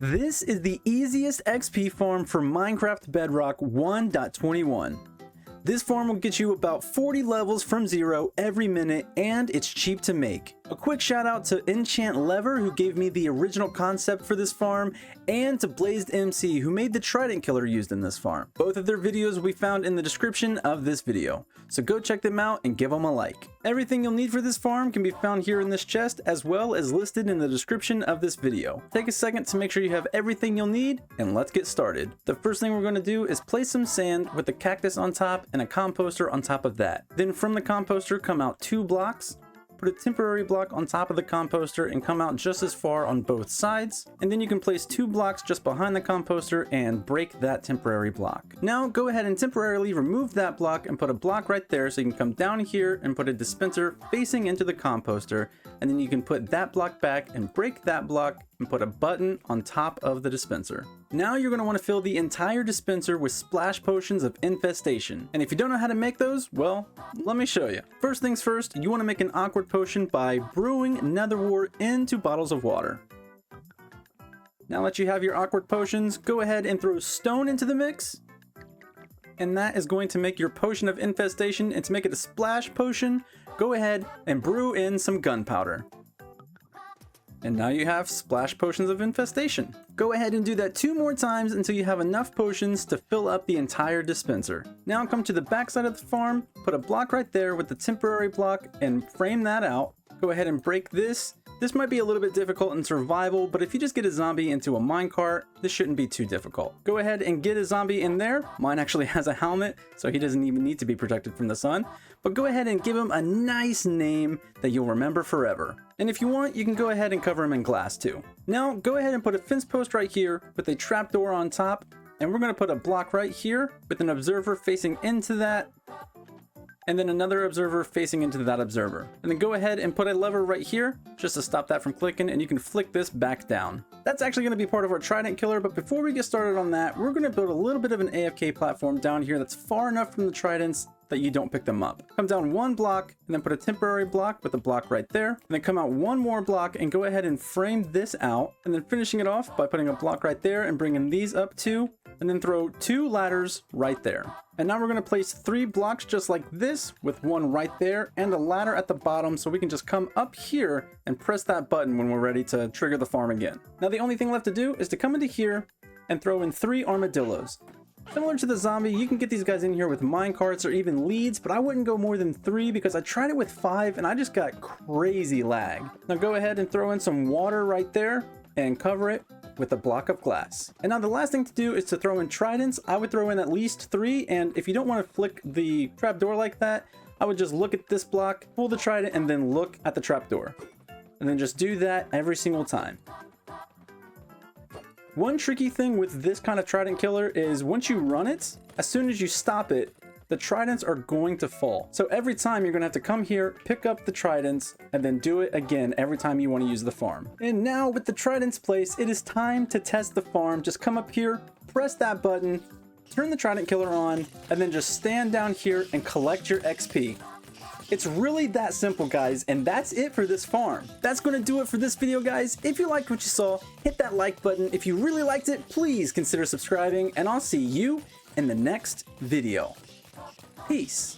This is the easiest XP farm for Minecraft Bedrock 1.21. This farm will get you about 40 levels from 0 every minute, and it's cheap to make. A quick shout out to Enchant Lever, who gave me the original concept for this farm, and to Blazed MC, who made the trident killer used in this farm. Both of their videos will be found in the description of this video, so go check them out and give them a like. Everything you'll need for this farm can be found here in this chest, as well as listed in the description of this video. Take a second to make sure you have everything you'll need, and let's get started. The first thing we're going to do is place some sand with a cactus on top and a composter on top of that. Then from the composter come out 2 blocks. Put a temporary block on top of the composter and come out just as far on both sides. And then you can place 2 blocks just behind the composter and break that temporary block. Now go ahead and temporarily remove that block and put a block right there, so you can come down here and put a dispenser facing into the composter. And then you can put that block back and break that block and put a button on top of the dispenser. Now you're going to want to fill the entire dispenser with splash potions of Infestation. And if you don't know how to make those, well, let me show you. First things first, you want to make an awkward potion by brewing nether wart into bottles of water. Now that you have your awkward potions, go ahead and throw stone into the mix. And that is going to make your potion of Infestation. And to make it a splash potion, go ahead and brew in some gunpowder. And now you have splash potions of Infestation. Go ahead and do that 2 more times until you have enough potions to fill up the entire dispenser. Now come to the back side of the farm, put a block right there with the temporary block and frame that out. Go ahead and break this. This might be a little bit difficult in survival, but if you just get a zombie into a minecart, this shouldn't be too difficult. Go ahead and get a zombie in there. Mine actually has a helmet, so he doesn't even need to be protected from the sun. But go ahead and give him a nice name that you'll remember forever. And if you want, you can go ahead and cover him in glass too. Now go ahead and put a fence post right here with a trapdoor on top. And we're going to put a block right here with an observer facing into that. And then another observer facing into that observer. And then go ahead and put a lever right here just to stop that from clicking, and you can flick this back down. That's actually going to be part of our trident killer, but before we get started on that, we're going to build a little bit of an AFK platform down here that's far enough from the tridents that you don't pick them up. Come down 1 block and then put a temporary block with a block right there, and then come out 1 more block and go ahead and frame this out, and then finishing it off by putting a block right there and bringing these up too, and then throw 2 ladders right there. And now we're going to place 3 blocks just like this with 1 right there and a ladder at the bottom, so we can just come up here and press that button when we're ready to trigger the farm again. Now the only thing left to do is to come into here and throw in 3 armadillos. Similar to the zombie, you can get these guys in here with minecarts or even leads, but I wouldn't go more than 3 because I tried it with 5 and I just got crazy lag. Now go ahead and throw in some water right there and cover it with a block of glass. And now the last thing to do is to throw in tridents. I would throw in at least 3, and if you don't want to flick the trapdoor like that, I would just look at this block, pull the trident, and then look at the trapdoor. And then just do that every single time. One tricky thing with this kind of trident killer is once you run it, as soon as you stop it, the tridents are going to fall. So every time you're going to have to come here, pick up the tridents, and then do it again every time you want to use the farm. And now with the tridents placed, it is time to test the farm. Just come up here, press that button, turn the trident killer on, and then just stand down here and collect your XP. It's really that simple, guys, and that's it for this farm. That's going to do it for this video, guys. If you liked what you saw, hit that like button. If you really liked it, please consider subscribing, and I'll see you in the next video. Peace.